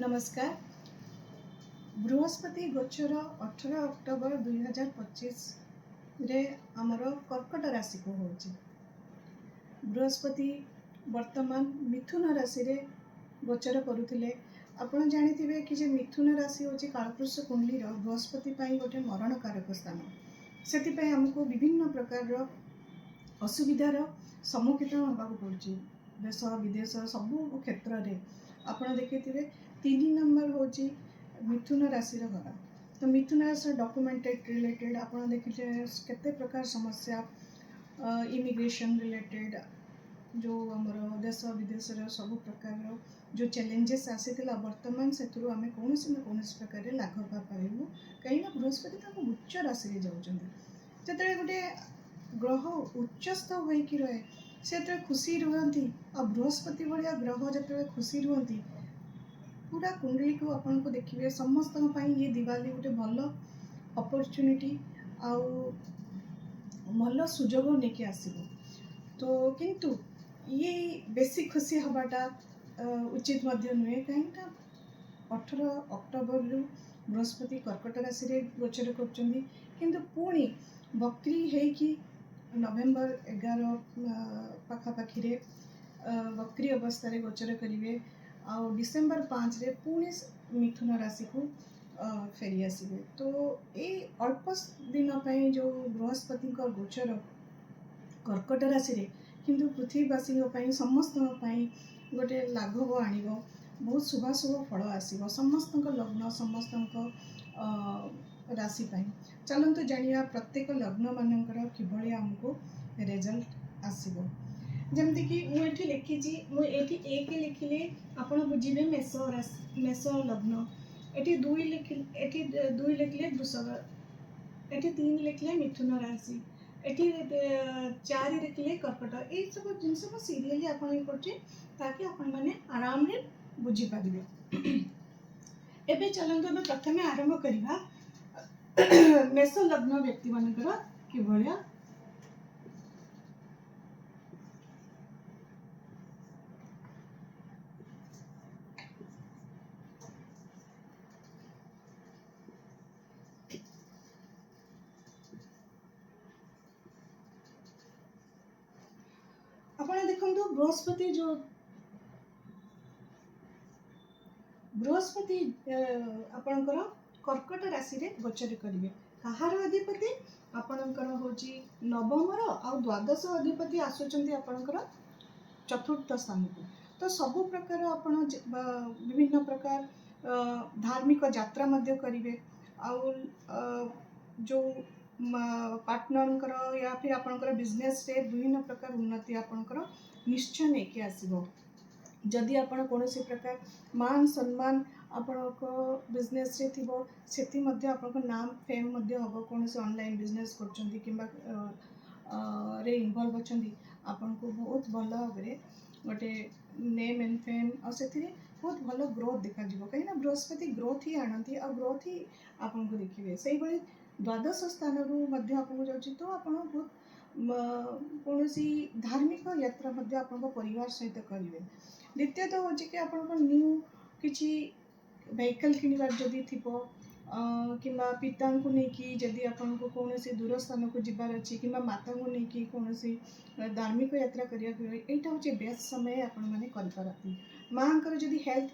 नमस्कार। बृहस्पति गोचर 18 अक्टोबर 2025 रे आमर कर्कट राशि को होची। बृहस्पति वर्तमान मिथुन राशि रे गोचर करुथिले। आपण जानिथिबे कि जे मिथुन राशि होची कालपुरुष कुंडली रो बृहस्पति पई गोटे मरण कारक स्थान। सेति पई हमको विभिन्न प्रकार रो असुविधार सम्मुखीन होबाक पड़ुची। देश विदेश सबु क्षेत्र रे आपण देखिथिबे 3 नंबर होची मिथुन राशि रो घर। तो मिथुन राशि डॉक्यूमेंटेड रिलेटेड आपण देखिले केते प्रकार समस्या इमिग्रेशन रिलेटेड जो हमर देश विदेश रो सब प्रकार जो चैलेंजेस आसीथिला वर्तमान सेतुरु आमे कोनोसी न कोनोसी प्रकार रे लाभ पा पाइबु। कहीं ना बृहस्पति ताको उच्च राशि रे जाउचंदी। जेतरे गोटे ग्रह उच्चस्थ होइकी रहे से खुशी रुहंती। आ बृहस्पति भलिया ग्रह जेतरे खुशी रुहंती पूरा कुंडली को आपन को देखिए समस्त ये दिवाली गोटे भल अपॉर्चुनिटी आउ भल सुजोग लेके आसीबो। तो किंतु ये बेसी खुशी हबाटा उचित मध्य नुहे। कहीं 18 अक्टोबर रु बृहस्पति कर्कट राशि रे गोचर करचंदी। किंतु पुणी वक्री हेकी नवेम्बर 11 पाखापाखी रे वक्री अवस्था रे गोचर करिवे। आउ डिसेम्बर 5 रे पुणी मिथुन राशि को फेरी आसवे। तो ये अल्प दिन पर जो बृहस्पति गोचर कर्कट राशि रे किंतु पृथ्वीवासी समस्त गोटे लाघव आनिब। बहुत शुभाशुभ फल आसव समस्त लग्न समस्त राशि पाई। चलतु जानिया प्रत्येक लग्न मानकर किभली हमको रिजल्ट आसव। जमती कि मुझे लिखी एक लिखिले आप बुझे मेष राशि मेष लग्न। एटी 2 लिखिले वृषभ। एटी 3 लिखिले मिथुन राशि। एटी 4 लिखिले कर्कट। ये सब जिनस सीरियली आपन करछि ताकि आपन माने आराम रे बुझी पारिबे। एबे चलंतु हम प्रथमे आरंभ करिबा मेष लग्न व्यक्ति मानकर कि भलिया आपण देखंतु बृहस्पति आपणकर कर्कट राशि रे गोचर करिवे। कहार अधिपति आपणकर होची नवम रो आ द्वादश अधिपति आसुचंती आपणकर चतुर्थ स्थान को। तो सबु प्रकार आपण विभिन्न प्रकार धार्मिक यात्रा मध्य करिवे। आउ जो पार्टनर या फिर आपणकर बिजनेस रे विभिन्न प्रकार उन्नति आपणकर निश्चय नेके आसीबो। जदि आपण कोनोसी प्रकार मान सम्मान आपणको बिजनेस रे थिबो सेति मध्य आपणको नाम फेम मध्य हबो। कोनोसी ऑनलाइन बिजनेस करचंदी किबा रे इन्वॉल्व अछंदी आपणको बहुत भल भाबरे गोटे नेम एंड फेम आ सेति बहुत भल ग्रोथ देखा जिवो। कहीं ना बृहस्पति ग्रोथ ही आनंती आ ग्रोथ ही आपनको देखिए। सही बड़ी द्वादश स्थान रु मध्य आपको जाउची। तो आपण बहुत कोनोसी धार्मिक यात्रा मध्य आपनको परिवार सहित करिवे। द्वितीय तो होची कि आपनको न्यू किछि व्हीकल किनिबार जदि थिबो किंबा पिता को नेकी जदि आपनको कोनोसी दूर स्थान को जिबार अछि किंबा माता को नेकी कोनोसी धार्मिक यात्रा करिया एटा होची बेस्ट समय आपण माने करि पारती। मांकर जदि हेल्थ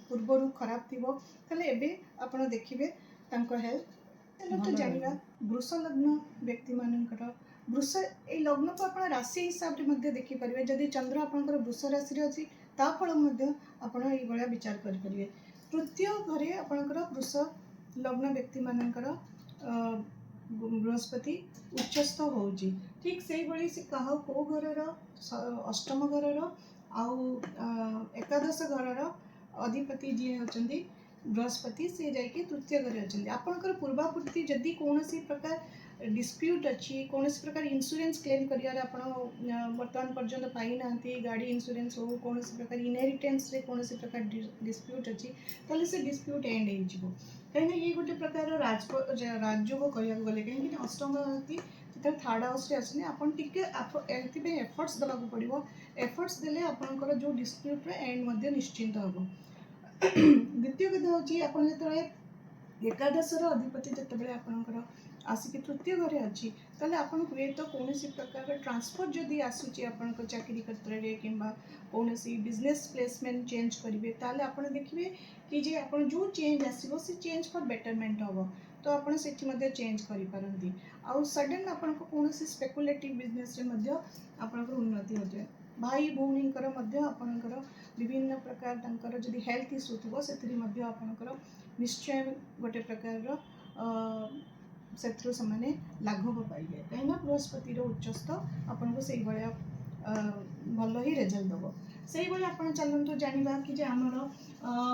पूर्वरु खराब थिबो तले एबे आपण देखिबे तांको हेल्थ। तो जानिबा वृष लग्न व्यक्ति मानकर वृष ए लग्न को आपण राशि हिसाब रे मध्य देखि परिबे। जदि चंद्र आपनकर वृष राशि रे अछि ता फल मध्य आपण ए बळा विचार करि परिबे। तृतीय घरे आपनकर वृष लग्न व्यक्ति मानकर बृहस्पति उच्चस्थ होउची। ठीक सेही बळी से कहा को घरर अष्टम घरर आउ एकादश घरर अधिपति जी होचंदी बृहस्पति से जाके तृतीय घरे अछंदी। आपनकर पूर्वापूर्ति जदि कोनोसी प्रकार डिस्प्यूट अच्छी कोनोसी प्रकार इंश्योरेंस क्लेम करियार आपण वर्तमान पर्यंत पाई नांती गाड़ी इंश्योरेंस हो कोनोसी प्रकार इनहेरिटेंस रे कोनोसी प्रकार डिस्प्यूट अच्छी तले से डिस्प्यूट एंड हे जिवो। कहीं ये गोटे प्रकार राजयोग करिया गले कहीं अष्टम व्यक्ति जेते थर्ड हाउस रे आसने आपण टिके एथि पे एफर्ट्स दबाक पड़िबो। एफर्ट्स देले आपनकर जो डिस्प्यूट रे एंड मध्य निश्चिंत होबो। द्वितीय कथा होची आपण जेतबेले एकादशर अधिपति जितेबाला आपणकर आसिक तृतीय घरे अच्छी ताले आपण हुए तो कौन प्रकार ट्रांसफर जदि आसूची आपण चाकरी क्षेत्र में कि कौन बिजनेस प्लेसमेंट चेंज करेंगे ताले आपण देखिए कि जे आपण जो चेंज आसो से चेंज फॉर बेटरमेंट हम तो आपण से चेंज करें आउ सडन आपण कौन स्पेकुलेटिव बिजनेस आपणकर उन्नति हो जाए भाई भौणीकर आपणकर विभिन्न प्रकार तंकर जदि हेल्थ इश्यू थो से आपणकर निश्चय गोटे प्रकार से मैंने लाघव पाइबे कहीं बृहस्पतिर उच्चस्थ आपन को से भाया भल ही रेजल्ट दब से भाया आप चलते जाना कि आमर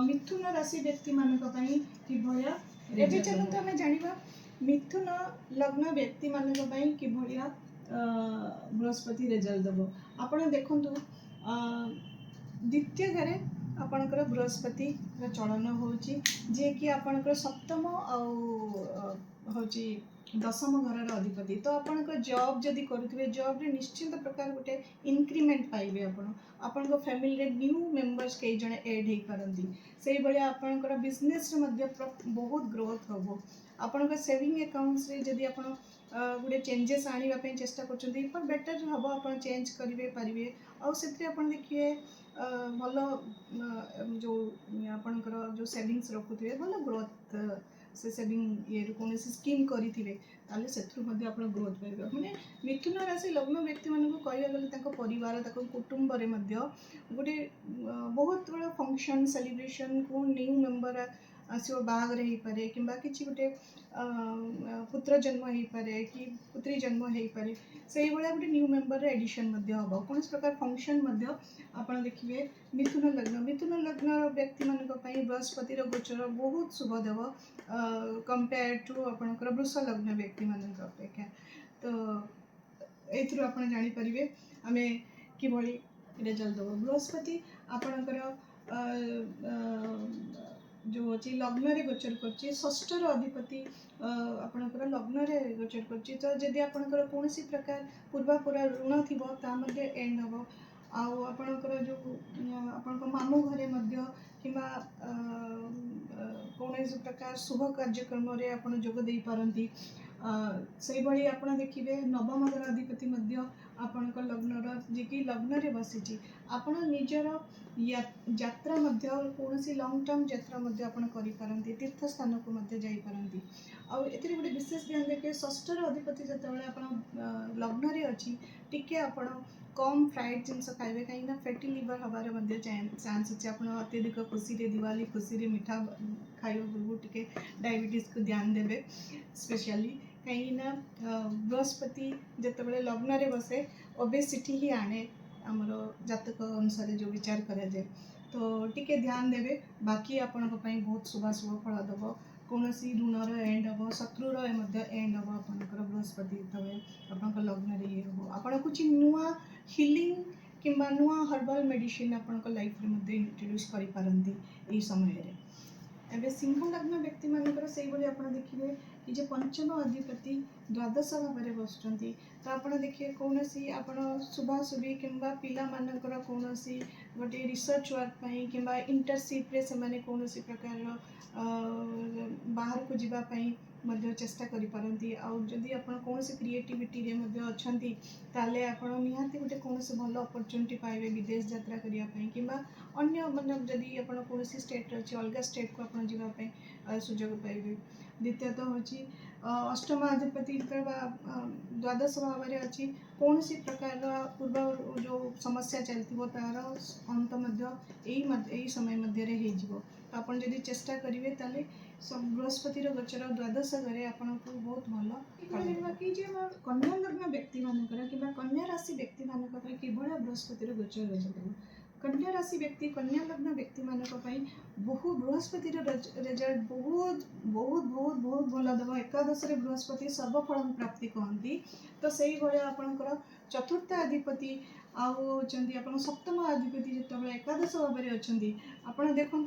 मिथुन राशि व्यक्ति मान कि भाया एवं चलते आम जाना मिथुन लग्न व्यक्ति मान कि भाया बृहस्पति रेजल्ट दब आपड़ देखु द्वितीय घरे आपणकर बृहस्पति चलन होची जे कि आपणकर सप्तम होची दशम घर अधिपति तो आपणकर जॉब जदि करुवे जॉब रे निश्चित प्रकार गोटे इंक्रीमेंट पाइबे आपण फैमिली रे न्यू मेंबर्स कई जने ऐड हो पारंती से भलिया आपणकर बिजनेस रे मध्य बहुत ग्रोथ होबो आपणकर सेविंग अकाउंट्स रे जदि आपण गोटे चेंजेस आनिबा पे चेष्टा करछंती पर बेटर हबो आपण चेंज करिवे पारिवे आ सेते आपण देखिए भल जो आपणकर जो सेविंग्स रखुथिबे भल ग्रोथ से सेविंग ये कौन स्कीम करेंगे ताले सेथुरु मध्ये आपण ग्रोथ पाइबे माने मिथुन राशि लग्न व्यक्ति मानक कहया गले ताको परिवार ताको कुटुंब रे मध्ये गोटे बहुत बड़ा फंक्शन सेलिब्रेशन को न्यू मेंबर आसो बाहागर हो पारे कि किसी गोटे पुत्र जन्म हो पारे कि पुत्री जन्म हो पारे से भाया गोटे न्यू मेंबर एडिशन हम कौन प्रकार फंक्शन आप देखिए मिथुन लग्न व्यक्ति मान बृहस्पति गोचर बहुत शुभ देव कंपेयर टू आपणकर वृष लग्न व्यक्ति मान अपेक्षा तो ये आप जानीपर आम कि रेजल्ट दब बृहस्पति आपणकर जो अच्छी लग्न रे गोचर कर षष्ठर अधिपति आपणकर लग्न रे गोचर कर तो जदि आपणकर कौन प्रकार पूर्वापुरा ऋण थी एंड हम आपणकर जो आपण मामू घरे कि कौन प्रकार शुभ कार्यक्रम रे आपण जोग दे पारंती से भाई आप देखिए नवम घर अधिपति आपण लग्न जी कि लग्न रे बसी आपण निजर यात्रा कौन लंग टर्म यात्रा आपण करें तीर्थ स्थान को जापारती आते गोटे विशेष ध्यान देखिए षष्ठर अधिपति जो लग्न रे अच्छी टिके आपण कम फ्राइड जिनस खाइबे कहीं फैटी लिवर हबार चांस अच्छे आप अत्यधिक खुशी दिवाली खुशी मीठा खाइबा पूर्व टिके डायबिटीज को ध्यान देवे स्पेशली कहीं बृहस्पति जितेबाला लग्न रे बसे ओबेसिटी ही आने आमर जातक अनुसार जो विचार करा जाए तो टिके ध्यान देवे बाकी आपण बहुत शुभाशुभ फल दब कौन ऋणर एंड हम शत्रुर एंड हम आपंकर बृहस्पति आप लग्न रे हम आपण कुछ नुआ हिलिंग कि नुआ हर्बल मेडिसिन आपण लाइफ रे इंट्रोड्यूस करि पारंती एई समय रे एबे सिंह लग्न व्यक्ति मानकर से भाई आप देखिए कि जे पंचम अधिपति द्वादश भाव में बसुँच तो आप देखिए कौन आप शुभाशुभी कि पिला मानकर कौन गोटे रिसर्च वर्क कि इंटर्नशिप रे से कौन प्रकार बाहर को जीवाई चेष्टा करें आदि आप कौन क्रिएटिविटी अच्छा ताले आप निहाती गोटे कौन भल अपरचुनिटी पाइबे विदेश यात्रा करने कि अन्य मानने जदि आप कौन स्टेट अच्छे अलग स्टेट को आप जावाई सुजोग पाइबे द्वितीयत हूँ अष्टमाधिपति द्वादश भाव में अच्छी कौन प्रकार पूर्व जो समस्या चलती तार अंत यही समय मध्य हो आप चेष्टा करेंगे ताले बृहस्पति गोचर द्वादश घरे आपन को बहुत भल कि कन्या लग्न व्यक्ति मानकर कि कन्या राशि व्यक्ति मानक कि बृहस्पति गोचर रेजल्ट कन्या राशि व्यक्ति कन्या लग्न व्यक्ति मानक बहु बृहस्पति रेजल्ट बहुत बहुत बहुत बहुत भल देव एकादश बृहस्पति सर्वफल प्राप्ति कहती तो से भाया आपणकर चतुर्थ अधिपति आउंट आप सप्तम अधिपति जो एकादश भाव में अच्छा आप देखु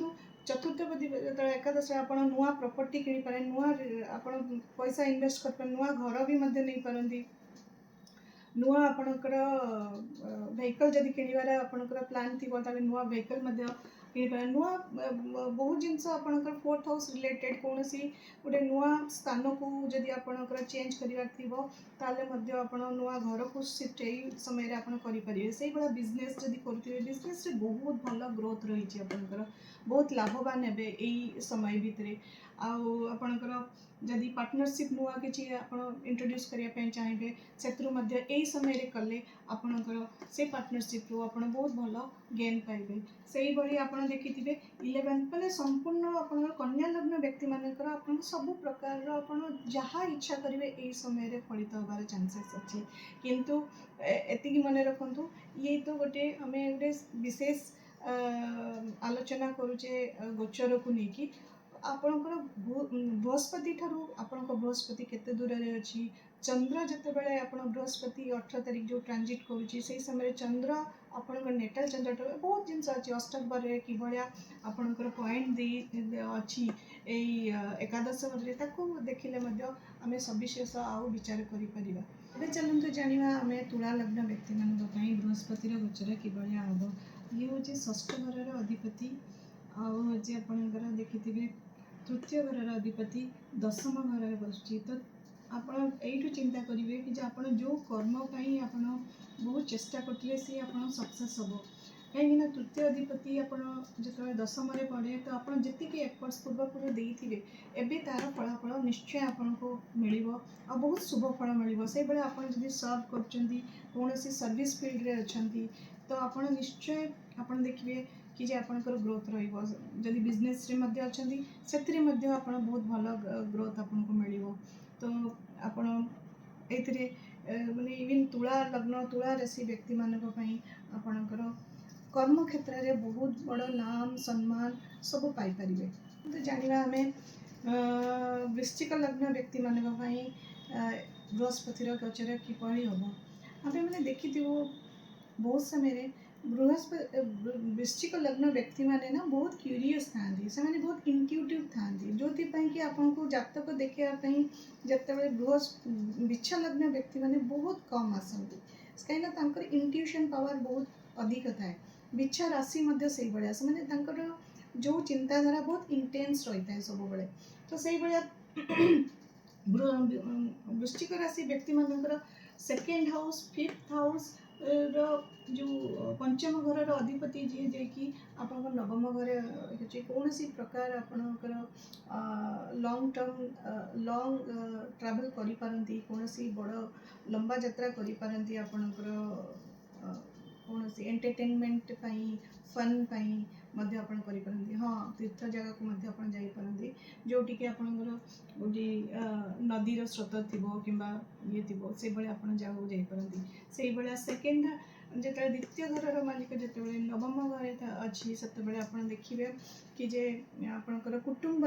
चतुर्थ जो एकादश आप नुआ प्रॉपर्टी किनी पारे नुआ आप पैसा इन्वेस्ट कर नुआ घर भी नहीं पारंती नुआ आपणकर व्हीकल जदि किणवार आपणकर प्लान थी नुआ व्हीकल किଣିपारे नुआ बहुत जिनस आपणकर 4th हाउस रिलेटेड कौन सी गोटे नुआ स्थान को जदि आपणकर चेंज करार थी ताले आपण नुआ घर को शिफ्ट समय आप करेंगे से भाया बिजनेस जदि करुवे बिजनेस बहुत भल ग्रोथ रही आपणकर बहुत लाभवान हे यही समय भितर आपणकर जदि पार्टनरशिप नुआ कि इंट्रोड्यूस करने चाहिए से समय कले आपणकर से पार्टनरशिप रू आप बहुत भल गेन पाइबे से भाई आप देखिथे 11 मैंने संपूर्ण आप कन्या लग्न व्यक्ति मानकर आप सब प्रकार आप जहाँ इच्छा करेंगे यही समय फलित होबार चांसेस अच्छे किंतु एतिकी मन रखु ये तो गोटे आम गोटे विशेष आलोचना करुचे गोचर को लेकिन आपणकर बृहस्पति ठारू आपणक बृहस्पति केते दूर रे अछि चंद्र जितेबाला आप बृहस्पति 18 तारिख जो ट्रांजिट करुच्ची से समय चंद्र आपणकर नेटाल चंद्र बहुत जिनस अच्छी अष्टक कि भाया आपणकर पॉइंट दे अच्छी एकादश भाव देखिले आम सविशेष आउ विचार करें चलते जाना आम तुला लग्न व्यक्ति मानी बृहस्पतिर गोचर कि हम ये हूँ षष्ठ घर अधिपति आज आपणकर देखिथे तृतीय घर अधिपति दशम घर बसुची तो आपण यू चिंता करेंगे कि आप जो कर्म आप बहुत चेष्टा करते सी आप सक्सेस हम कहीं तृतीय अधिपति आप जो दशम पड़े तो आप जी एफर्ट्स पूर्वपूर्व देते एवं तार फलाफल निश्चय आपको मिल बहुत शुभ फल मिल से भाई आप सर्व कर सर्विस फील्ड रे अच्छा तो आप निश्चय आप देखिए कि आपनकर ग्रोथ रही बिजनेस रे मध्य अच्छी से बहुत भल ग्रोथ आपको मिल तो आपण ए माने इवन तुला लग्न तुला राशि व्यक्ति मानी आपणकर कर्म क्षेत्र में बहुत बड़ नाम सम्मान सब पाइपर तो जाना आम वृश्चिक लग्न व्यक्ति मानी बृहस्पतिर गोचर किपरि हम आम मैंने देखी बहुत समय वृश्चिक लग्न व्यक्ति माने ना बहुत क्यूरीयस था से बहुत इंट्यूटिव था जो कि आपको जातक देखापी जिते बृहस्प लग्न व्यक्ति माने बहुत कम आसती कहीं इंट्यूशन पावर बहुत अधिक थाए बिच्छा राशि से भाया से जो चिंताधारा बहुत इंटेंस रही है सब बेले तो से भाया वृश्चिक राशि व्यक्ति मानकर सेकेंड हाउस 5th हाउस जो पंचम घर अधिपति जी जे आप नवम घर कौन सी प्रकार आपणकर लॉन्ग टर्म लॉन्ग ट्रैवल करी कौन सी बड़ लंबा यात्रा करी आपणकर कौन सी एंटरटेनमेंट फन पाई आप हाँ तीर्थ जगह को आप जापारती जोटि कि आपणकर गोटे नदीर स्रोत थी कि ये थी से भाई आप जापारती से भाया सेकेंड जो द्वितीय घर मालिक जो नवम घर अच्छी से आप देखिए कि जे आपणकर कुटुंब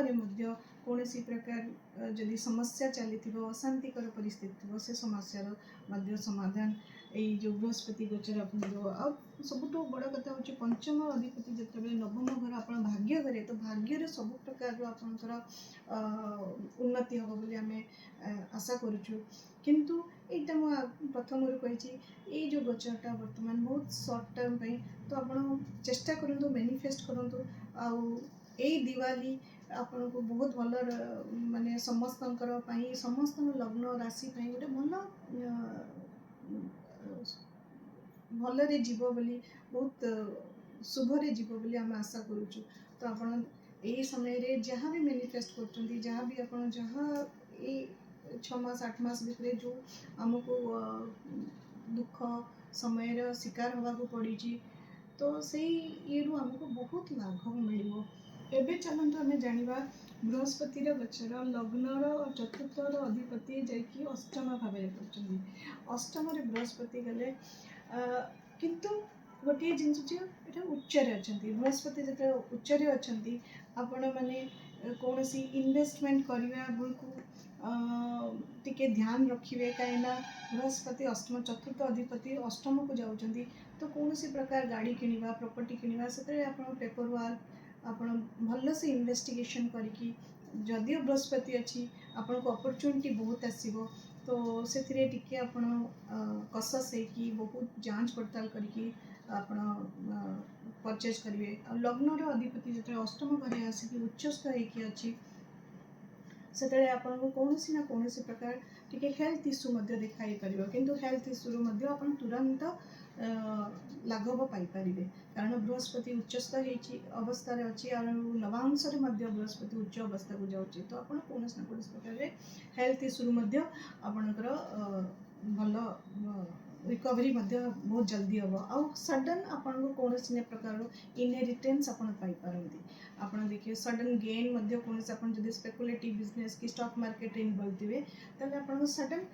कौन सी प्रकार जदि समस्या चली अशांतिकर परिस्थिति थी से समस्यार समाधान यही जो बृहस्पति गोचर आप सबुठ बड़ कथा हूँ पंचम अधिपति जो नवम घर आप भाग्य घरे तो भाग्य सब प्रकार आपणकर उन्नति हम बोली आम आशा करुचु किंतु एटा मु प्रथम कही जो गोचरटा वर्तमान बहुत सर्ट टाइम तो आप चेष्टा करूँ मैनिफेस्ट करूँ आई दिवाली आपन को बहुत भल माने समस्त लग्न राशि गोटे भल भल जीव बोली बहुत शुभरे जीव बोली आम आशा करुचु तो आप यही समय जहाँ भी मैनिफेस्ट कर जहाँ भी आप जहाँ 6 मास 8 मास भितर जो आमको दुख समय शिकार होगा पड़ी तो से ये आमको बहुत लाभ मिल एवं चलते आम जाना बृहस्पतिर गोचर लग्नर चतुर्थर अधिपति जाकि अष्टम भाव कर अष्टम बृहस्पति गले किंतु गोटे जिनस उच्चर अच्छा बृहस्पति जो उच्चर अच्छा आपण मैंने कौन सी इन्वेस्टमेंट करने बेलू टिके ध्यान रखिए कहीं बृहस्पति अष्टम चतुर्थ अधिपति अष्टम को जाऊँच तो कौन सी प्रकार गाड़ी किणवा प्रॉपर्टी किणवा से पेपर वर्क आप भल से इन्वेस्टिगेशन करके जदियो बृहस्पति अच्छी आपन को अपॉर्चुनिटी बहुत आसीबो तो से टिके आप कसस है कि बहुत जांच पड़ताल करके ଆପଣ परचेज करेंगे। लग्नर अधिपति जो अष्टम घरे आसिक उच्चस्थ होगी अच्छी से आपको कौन ना कौन प्रकार टी हेल्थ इश्यू देखाई पार कि हेल्थ इश्यू आप तुरंत लाघव पाइपर कारण बृहस्पति उच्चस्थ अवस्था अच्छी और नवांश बृहस्पति उच्च अवस्था को जाऊँगी तो आप कौन ना कौन प्रकार हेल्थ इश्यू आपणकर भल रिकवरी बहुत जल्दी हम आउ सडन आपन को कौन प्रकार इनहेरिटेंस आप पाइपारती आप देखिए सडन गेन कौन जब स्पेकुलेटिव बिजनेस कि स्टॉक मार्केट इनवॉल्व थे तेल आप सडन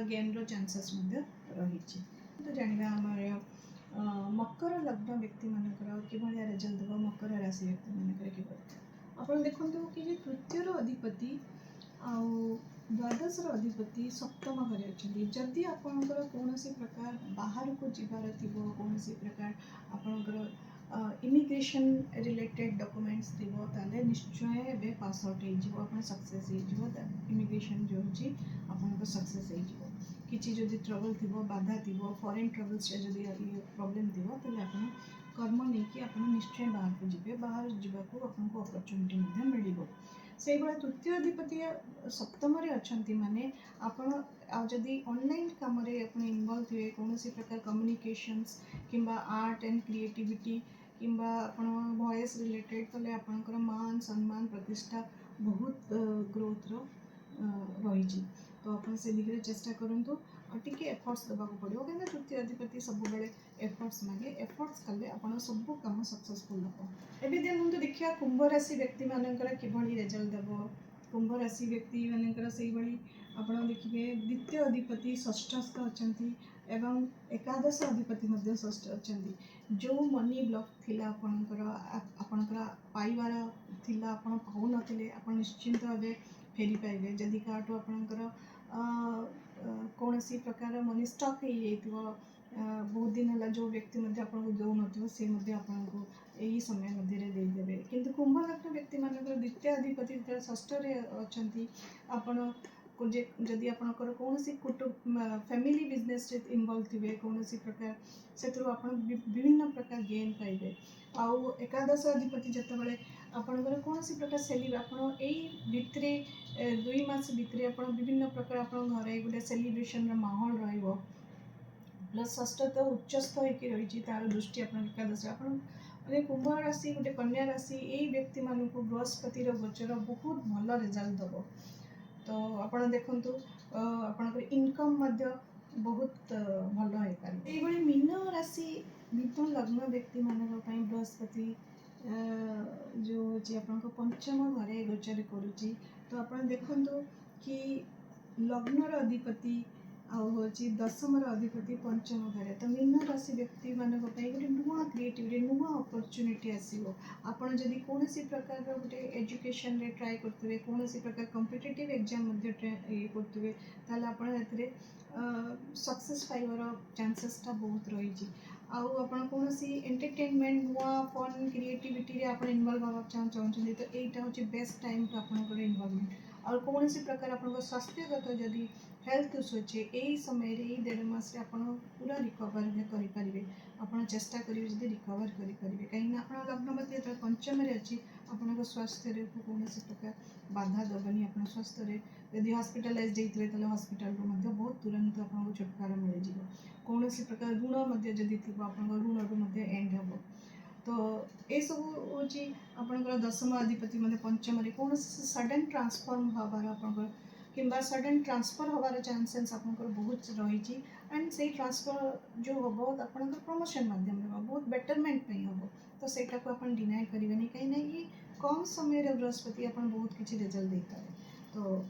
गेन रो चांसेस रही तो जाना आम मकर लग्न व्यक्ति मानकर किभलिया रिजल्ट देव मकर राशि व्यक्ति मानकर किभली आप देखते कि तृतीय अधिपति आउ द्वादश अधिपति सप्तम घरे अच्छा जदि आपणकर कौन प्रकार बाहर को जीवार थी कौन प्रकार आपणकर इमिग्रेशन रिलेटेड डॉक्यूमेंट्स थी ताले निश्चय ए पास आउट हो सक्सेस इमिग्रेशन जो होची आपणकर सक्सेस हो किसी जदि ट्रबल थी बाधा थी फॉरेन ट्रबल्स जदि प्रॉब्लम थी ताले आपण कर्म नहीं कि आप निश्चय बाहर को जी बाहर जावाक आपको अपॉर्चुनिटी मिल से तृतीय अधिपति सप्तम अच्छा माने जदि ऑनलाइन काम इनवॉल्व थे कौन प्रकार कम्युनिकेशंस किंबा आर्ट एंड क्रिएटिविटी किंबा वॉइस रिलेटेड तले आपणकर मान सम्मान प्रतिष्ठा बहुत ग्रोथ रही तो आप से दिगरे चेष्टा करूँ टी एफर्ट्स देवाक पड़ो कहीं तृतीय अधिपति सब एफर्ट्स मांगे एफर्ट्स कले आप सब कम सक्सेसफुल हम एवं देखते देखिए कुंभ राशि व्यक्ति मानकर किभली रिजल्ट देव कुंभ राशि व्यक्ति मानकर से आप देखिए द्वितीय अधिपति षष्ठस्थ अच्छा एवं एकादश अधिपति षष्ठ अच्छा जो मनी ब्लॉक थिला आपणकर पाइबार थिला आपण पाऊ नथिले आपण निश्चिंत भाव फेरी पाइबे जदि काटू आपणकर कौन प्रकार मनी स्टक हो बहुत दिन है जो व्यक्ति आपको दौन से आपको यही समय देदेवे किंतु कुंभ लग्न व्यक्ति मानकर द्वितीय अधिपति षष्ठ अच्छा आपण जदि आपणकर कौन कुटुंब फैमिली बिजनेस इनवॉल्व थे कौन प्रकार से विभिन्न प्रकार गेन पाइबे आउ एकादश अधिपति जितेबाला आपणकर कौन प्रकार सेलिब्रेट आप भितरे 2 मास भितर आप विभिन्न प्रकार आप घर गोटे सेलिब्रेशन माहौल रही प्लस षष्ठ तो उच्चस्थ होकर रही तार दृष्टि आप एकादश आप कुंभ राशि गोटे कन्या राशि यही व्यक्ति मानक बृहस्पति गोचर बहुत भल रिजल्ट दब तो आप देखु आपणकर इनकम बहुत भल हो पार ये मीन राशि मीन लग्न व्यक्ति मानक बृहस्पति जो आप पंचम घरे गोचर करुच्ची तो आप देखु कि लग्नर अधिपति आउ दशम अधिपति पंचम घरे तो मीन राशि व्यक्ति मानक गोटे नुआ क्रिएटिविटी नुआ अपॉर्चुनिटी आसो आपड़ जदि कौन प्रकार गोटे एजुकेशन रे ट्राए करते कौन प्रकार कॉम्पिटिटिव एग्जाम ये करते सक्सेस पाइबार चांसेसटा बहुत रही आउ आप कौन एंटरटेनमेंट नुआ फन क्रिएटिविटी आप इनवॉल्व हाँ चाहते तो यहाँ हूँ बेस्ट टाइम तो आप इनवॉल्वमेंट और कौन प्रकार आप स्वास्थ्यगत जदि हेल्थ इश्यू अच्छे यही समय यही 1.5 मास आप पूरा रिकवर करेंगे आप चेष्टा करेंगे जब रिकवर करेंगे कहीं आप लग्नपति जो पंचम अच्छी आप स्वास्थ्य कौन प्रकार बाधा दबनी आप स्वास्थ्य यदि हॉस्पिटलाइज होते हैं हॉस्पिटल बहुत तुरंत आपको छुटकारा मिल जाए कौन प्रकार ऋण जदि थी आप ऋण रू एंड हम तो ये सब हूँ आपंकर दशम अधिपति पंचम कौन सडन ट्रांसफॉर्म हबार आप किंबा सडन ट्रांसफर हबार चांसेस आपंकर बहुत रही एंड से ट्रांसफर जो हम आप प्रमोशन माध्यम बहुत बेटरमेंट हम तो सेटा को आप डिनाई करेंगे कहीं ये कम समय बृहस्पति आप बहुत किसी रिजल्ट दे पारे तो